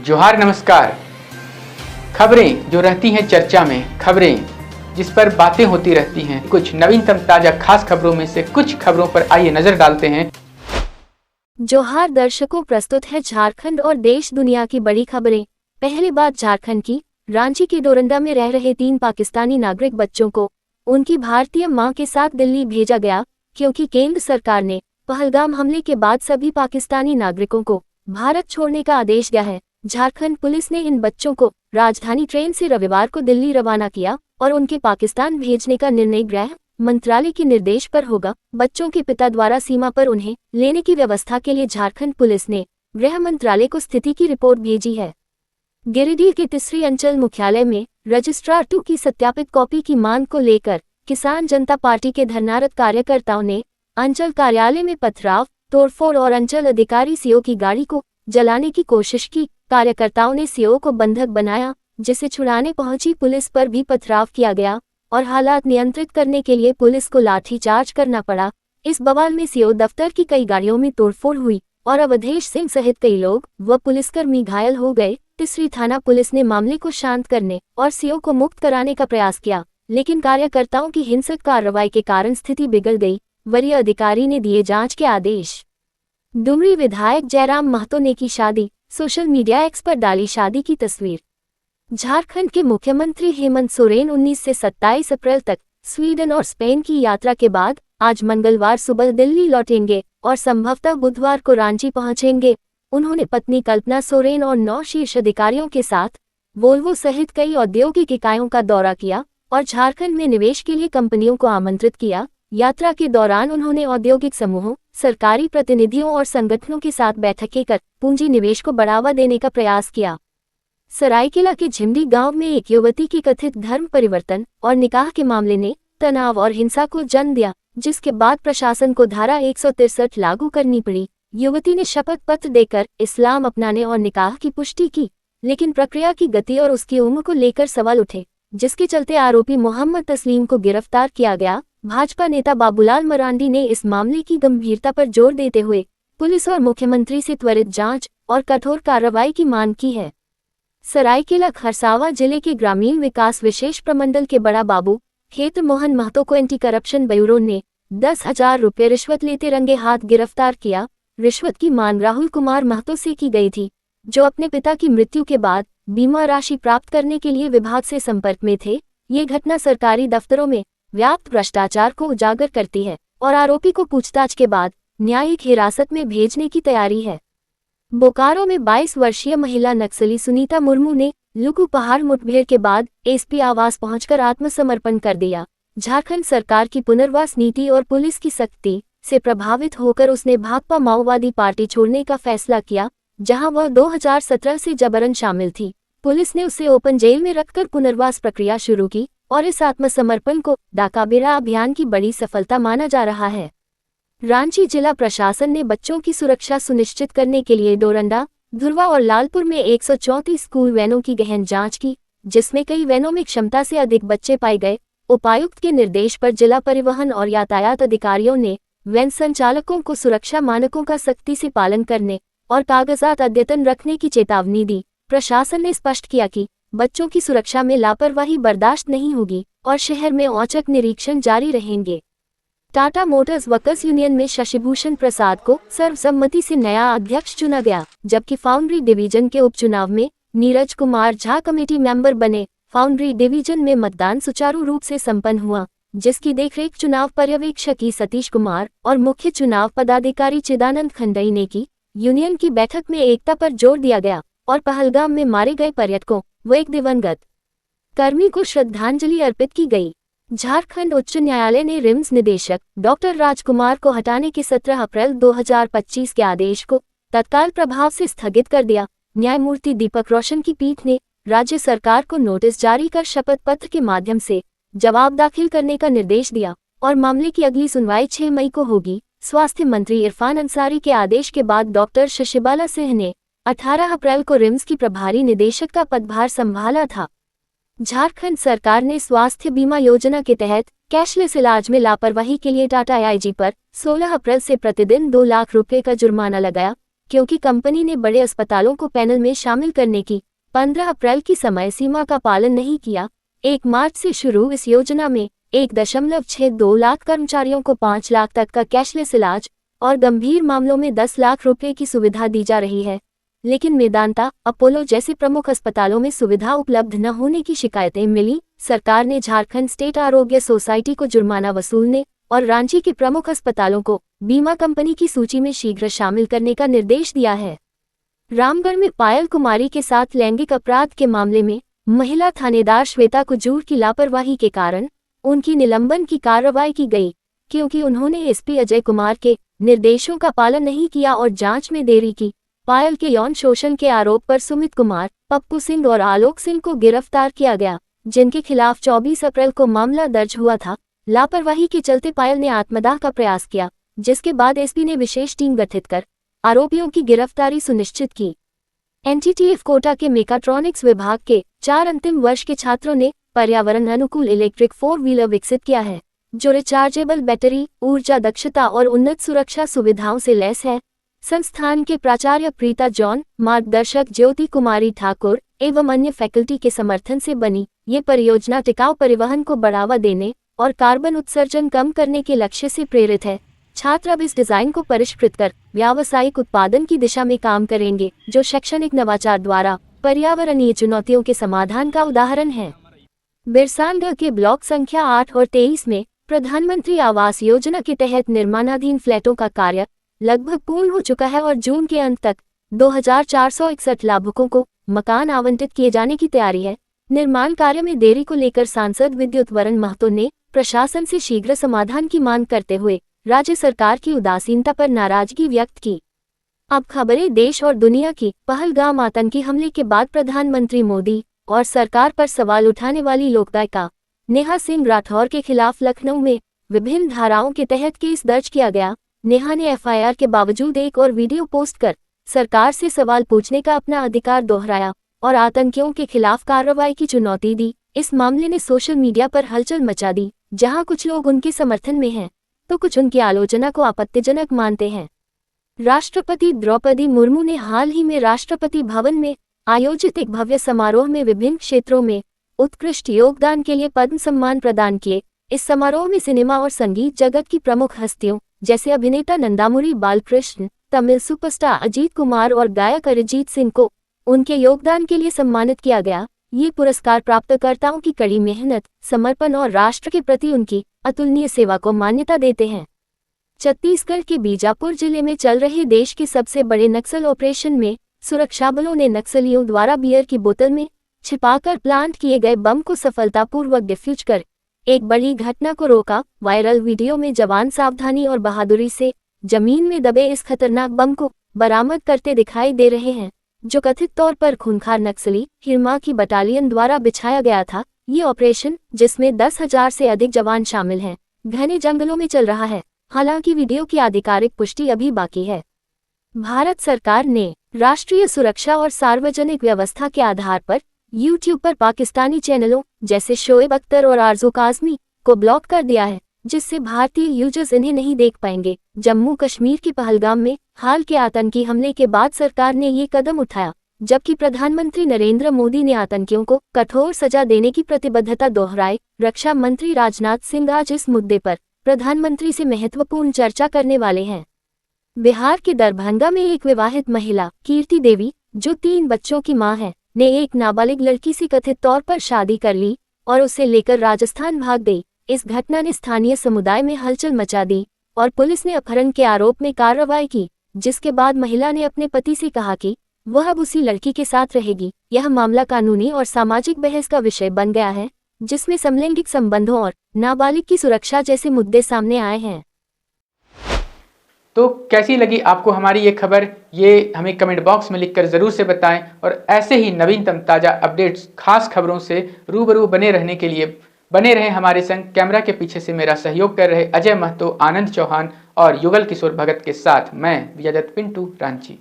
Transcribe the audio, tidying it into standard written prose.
जोहार नमस्कार। खबरें जो रहती हैं चर्चा में, खबरें जिस पर बातें होती रहती हैं, कुछ नवीनतम ताजा खास खबरों में से कुछ खबरों पर आइए नजर डालते हैं। जोहार दर्शकों, प्रस्तुत है झारखंड और देश दुनिया की बड़ी खबरें। पहली बात झारखंड की। रांची के डोरंडा में रह रहे 3 पाकिस्तानी नागरिक बच्चों को उनकी भारतीय मां के साथ दिल्ली भेजा गया, क्योंकि केंद्र सरकार ने पहलगाम हमले के बाद सभी पाकिस्तानी नागरिकों को भारत छोड़ने का आदेश दिया है। झारखंड पुलिस ने इन बच्चों को राजधानी ट्रेन से रविवार को दिल्ली रवाना किया और उनके पाकिस्तान भेजने का निर्णय गृह मंत्रालय के निर्देश पर होगा। बच्चों के पिता द्वारा सीमा पर उन्हें लेने की व्यवस्था के लिए झारखंड पुलिस ने गृह मंत्रालय को स्थिति की रिपोर्ट भेजी है। गिरिडीह के तीसरी अंचल मुख्यालय में रजिस्ट्रार 2 की सत्यापित कॉपी की मांग को लेकर किसान जनता पार्टी के धरनारत कार्यकर्ताओं ने अंचल कार्यालय में पथराव, तोड़फोड़ और अंचल अधिकारी सीओ की गाड़ी को जलाने की कोशिश की। कार्यकर्ताओं ने सीओ को बंधक बनाया, जिसे छुड़ाने पहुंची पुलिस पर भी पथराव किया गया और हालात नियंत्रित करने के लिए पुलिस को लाठीचार्ज करना पड़ा। इस बवाल में सीओ दफ्तर की कई गाड़ियों में तोड़फोड़ हुई और अवधेश सिंह सहित कई लोग व पुलिसकर्मी घायल हो गए। तीसरी थाना पुलिस ने मामले को शांत करने और सीओ को मुक्त कराने का प्रयास किया, लेकिन कार्यकर्ताओं की हिंसक कार्रवाई के कारण स्थिति बिगड़ गई। वरीय अधिकारी ने दिए जांच के आदेश। डुमरी विधायक जयराम महतो ने की शादी, सोशल मीडिया एक्स पर डाली शादी की तस्वीर। झारखंड के मुख्यमंत्री हेमंत सोरेन 19 से 27 अप्रैल तक स्वीडन और स्पेन की यात्रा के बाद आज मंगलवार सुबह दिल्ली लौटेंगे और संभवतः बुधवार को रांची पहुंचेंगे। उन्होंने पत्नी कल्पना सोरेन और 9 शीर्ष अधिकारियों के साथ वोल्वो सहित कई औद्योगिक इकाइयों का दौरा किया और झारखंड में निवेश के लिए कंपनियों को आमंत्रित किया। यात्रा के दौरान उन्होंने औद्योगिक समूहों, सरकारी प्रतिनिधियों और संगठनों के साथ बैठकें कर पूंजी निवेश को बढ़ावा देने का प्रयास किया। सरायकेला के झिमडी गांव में एक युवती की कथित धर्म परिवर्तन और निकाह के मामले ने तनाव और हिंसा को जन्म दिया, जिसके बाद प्रशासन को धारा 163 लागू करनी पड़ी। युवती ने शपथ पत्र देकर इस्लाम अपनाने और निकाह की पुष्टि की, लेकिन प्रक्रिया की गति और उसकी उम्र को लेकर सवाल उठे, जिसके चलते आरोपी मोहम्मद तस्लीम को गिरफ्तार किया गया। भाजपा नेता बाबूलाल मरांडी ने इस मामले की गंभीरता पर जोर देते हुए पुलिस और मुख्यमंत्री से त्वरित जांच और कठोर कार्रवाई की मांग की है। सरायकेला खरसावां जिले के ग्रामीण विकास विशेष प्रमंडल के बड़ा बाबू खेत्र मोहन महतो को एंटी करप्शन ब्यूरो ने 10,000 रुपये रिश्वत लेते रंगे हाथ गिरफ्तार किया। रिश्वत की मांग राहुल कुमार महतो से की गई थी, जो अपने पिता की मृत्यु के बाद बीमा राशि प्राप्त करने के लिए विभाग से संपर्क में थे। ये घटना सरकारी दफ्तरों में व्याप्त भ्रष्टाचार को उजागर करती है और आरोपी को पूछताछ के बाद न्यायिक हिरासत में भेजने की तैयारी है। बोकारो में 22 वर्षीय महिला नक्सली सुनीता मुर्मू ने लुकू पहाड़ मुठभेड़ के बाद एसपी आवास पहुंचकर आत्मसमर्पण कर दिया। झारखंड सरकार की पुनर्वास नीति और पुलिस की सख्ती से प्रभावित होकर उसने भाकपा माओवादी पार्टी छोड़ने का फैसला किया, जहां वह 2017 से जबरन शामिल थी। पुलिस ने उसे ओपन जेल में रखकर पुनर्वास प्रक्रिया शुरू की और इस आत्मसमर्पण को डाकाबेरा अभियान की बड़ी सफलता माना जा रहा है। रांची जिला प्रशासन ने बच्चों की सुरक्षा सुनिश्चित करने के लिए डोरंडा, धुर्वा और लालपुर में 134 स्कूल वैनों की गहन जांच की, जिसमें कई वैनों में क्षमता से अधिक बच्चे पाए गए। उपायुक्त के निर्देश पर जिला परिवहन और यातायात अधिकारियों ने वैन संचालकों को सुरक्षा मानकों का सख्ती से पालन करने और कागजात अद्यतन रखने की चेतावनी दी। प्रशासन ने स्पष्ट किया कि बच्चों की सुरक्षा में लापरवाही बर्दाश्त नहीं होगी और शहर में औचक निरीक्षण जारी रहेंगे। टाटा मोटर्स वर्कर्स यूनियन में शशिभूषण प्रसाद को सर्वसम्मति से नया अध्यक्ष चुना गया, जबकि फाउंड्री डिवीजन के उपचुनाव में नीरज कुमार झा कमेटी मेंबर बने। फाउंड्री डिवीजन में मतदान सुचारू रूप से संपन्न हुआ, जिसकी देखरेख चुनाव पर्यवेक्षक सतीश कुमार और मुख्य चुनाव पदाधिकारी चिदानंद खंडई ने की। यूनियन की बैठक में एकता पर जोर दिया गया और पहलगाम में मारे गए पर्यटकों व एक दिवंगत कर्मी को श्रद्धांजलि अर्पित की गई। झारखंड उच्च न्यायालय ने रिम्स निदेशक डॉक्टर राजकुमार को हटाने के 17 अप्रैल 2025 के आदेश को तत्काल प्रभाव से स्थगित कर दिया। न्यायमूर्ति दीपक रोशन की पीठ ने राज्य सरकार को नोटिस जारी कर शपथ पत्र के माध्यम से जवाब दाखिल करने का निर्देश दिया और मामले की अगली सुनवाई 6 मई को होगी। स्वास्थ्य मंत्री इरफान अंसारी के आदेश के बाद डॉक्टर शशिबाला सिंह ने 18 अप्रैल को रिम्स की प्रभारी निदेशक का पदभार संभाला था। झारखंड सरकार ने स्वास्थ्य बीमा योजना के तहत कैशलेस इलाज में लापरवाही के लिए टाटा आईजी पर 16 अप्रैल से प्रतिदिन 2 लाख रुपए का जुर्माना लगाया। क्योंकि कंपनी ने बड़े अस्पतालों को पैनल में शामिल करने की 15 अप्रैल की समय सीमा का पालन नहीं किया। 1 मार्च से शुरू इस योजना में 1.62 लाख कर्मचारियों को 5 लाख तक का कैशलेस इलाज और गंभीर मामलों में 10 लाख रुपए की सुविधा दी जा रही है। लेकिन मेदांता, अपोलो जैसे प्रमुख अस्पतालों में सुविधा उपलब्ध न होने की शिकायतें मिली। सरकार ने झारखंड स्टेट आरोग्य सोसाइटी को जुर्माना वसूलने और रांची के प्रमुख अस्पतालों को बीमा कंपनी की सूची में शीघ्र शामिल करने का निर्देश दिया है। रामगढ़ में पायल कुमारी के साथ लैंगिक अपराध के मामले में महिला थानेदार श्वेता कुजूर की लापरवाही के कारण उनकी निलंबन की कार्रवाई की गई, क्योंकि उन्होंने एसपी अजय कुमार के निर्देशों का पालन नहीं किया और जांच में देरी की। पायल के यौन शोषण के आरोप पर सुमित कुमार, पप्पू सिंह और आलोक सिंह को गिरफ्तार किया गया, जिनके खिलाफ 24 अप्रैल को मामला दर्ज हुआ था। लापरवाही के चलते पायल ने आत्मदाह का प्रयास किया, जिसके बाद एसपी ने विशेष टीम गठित कर आरोपियों की गिरफ्तारी सुनिश्चित की। एनटीटीएफ कोटा के मेकाट्रॉनिक्स विभाग के 4 अंतिम वर्ष के छात्रों ने पर्यावरण अनुकूल इलेक्ट्रिक 4 व्हीलर विकसित किया है, जो रिचार्जेबल बैटरी, ऊर्जा दक्षता और उन्नत सुरक्षा सुविधाओं से लैस है। संस्थान के प्राचार्य प्रीता जॉन, मार्गदर्शक ज्योति कुमारी ठाकुर एवं अन्य फैकल्टी के समर्थन से बनी ये परियोजना टिकाऊ परिवहन को बढ़ावा देने और कार्बन उत्सर्जन कम करने के लक्ष्य से प्रेरित है। छात्र अब इस डिजाइन को परिष्कृत कर व्यावसायिक उत्पादन की दिशा में काम करेंगे, जो शैक्षणिक नवाचार द्वारा पर्यावरणीय चुनौतियों के समाधान का उदाहरण है। बिरसानगढ़ के ब्लॉक संख्या 8 और 23 में प्रधानमंत्री आवास योजना के तहत निर्माणाधीन फ्लैटों का कार्य लगभग पूर्ण हो चुका है और जून के अंत तक 2461 लाभुकों को मकान आवंटित किए जाने की तैयारी है। निर्माण कार्य में देरी को लेकर सांसद विद्युत वरण महतो ने प्रशासन से शीघ्र समाधान की मांग करते हुए राज्य सरकार की उदासीनता पर नाराजगी व्यक्त की। अब खबरें देश और दुनिया की। पहलगाम आतंकी हमले के बाद प्रधानमंत्री मोदी और सरकार पर सवाल उठाने वाली लोकगायिका नेहा सिंह राठौर के खिलाफ लखनऊ में विभिन्न धाराओं के तहत केस दर्ज किया गया। नेहा ने एफआईआर के बावजूद एक और वीडियो पोस्ट कर सरकार से सवाल पूछने का अपना अधिकार दोहराया और आतंकियों के खिलाफ कार्रवाई की चुनौती दी। इस मामले ने सोशल मीडिया पर हलचल मचा दी, जहां कुछ लोग उनके समर्थन में हैं, तो कुछ उनकी आलोचना को आपत्तिजनक मानते हैं। राष्ट्रपति द्रौपदी मुर्मू ने हाल ही में राष्ट्रपति भवन में आयोजित एक भव्य समारोह में विभिन्न क्षेत्रों में उत्कृष्ट योगदान के लिए पद्म सम्मान प्रदान किए। इस समारोह में सिनेमा और संगीत जगत की प्रमुख हस्तियों जैसे अभिनेता नंदामुरी बालकृष्ण, तमिल सुपरस्टार अजीत कुमार और गायक अरिजीत सिंह को उनके योगदान के लिए सम्मानित किया गया। ये पुरस्कार प्राप्तकर्ताओं की कड़ी मेहनत, समर्पण और राष्ट्र के प्रति उनकी अतुलनीय सेवा को मान्यता देते हैं। छत्तीसगढ़ के बीजापुर जिले में चल रहे देश के सबसे बड़े नक्सल ऑपरेशन में सुरक्षा बलों ने नक्सलियों द्वारा बियर की बोतल में छिपाकर प्लांट किए गए बम को सफलतापूर्वक डिफ्यूज कर एक बड़ी घटना को रोका। वायरल वीडियो में जवान सावधानी और बहादुरी से जमीन में दबे इस खतरनाक बम को बरामद करते दिखाई दे रहे हैं, जो कथित तौर पर खूंखार नक्सली हिरमा की बटालियन द्वारा बिछाया गया था। ये ऑपरेशन, जिसमें 10,000 से अधिक जवान शामिल हैं, घने जंगलों में चल रहा है। हालांकि वीडियो की आधिकारिक पुष्टि अभी बाकी है। भारत सरकार ने राष्ट्रीय सुरक्षा और सार्वजनिक व्यवस्था के आधार पर YouTube पर पाकिस्तानी चैनलों जैसे शोएब अख्तर और आरजू काजमी को ब्लॉक कर दिया है, जिससे भारतीय यूजर्स इन्हें नहीं देख पाएंगे। जम्मू कश्मीर के पहलगाम में हाल के आतंकी हमले के बाद सरकार ने ये कदम उठाया, जबकि प्रधानमंत्री नरेंद्र मोदी ने आतंकियों को कठोर सजा देने की प्रतिबद्धता दोहराई। रक्षा मंत्री राजनाथ सिंह आज इस मुद्दे पर प्रधानमंत्री से महत्वपूर्ण चर्चा करने वाले हैं। बिहार के दरभंगा में एक विवाहित महिला कीर्ति देवी, जो 3 बच्चों की मां है, ने एक नाबालिग लड़की से कथित तौर पर शादी कर ली और उसे लेकर राजस्थान भाग गई। इस घटना ने स्थानीय समुदाय में हलचल मचा दी और पुलिस ने अपहरण के आरोप में कार्रवाई की, जिसके बाद महिला ने अपने पति से कहा कि वह अब उसी लड़की के साथ रहेगी। यह मामला कानूनी और सामाजिक बहस का विषय बन गया है, जिसमें समलैंगिक संबंधों और नाबालिग की सुरक्षा जैसे मुद्दे सामने आए हैं। तो कैसी लगी आपको हमारी ये खबर, ये हमें कमेंट बॉक्स में लिखकर ज़रूर से बताएं। और ऐसे ही नवीनतम ताज़ा अपडेट्स, खास खबरों से रूबरू बने रहने के लिए बने रहें हमारे संग। कैमरा के पीछे से मेरा सहयोग कर रहे अजय महतो, आनंद चौहान और युगल किशोर भगत के साथ मैं विजय दत्त पिंटू, रांची।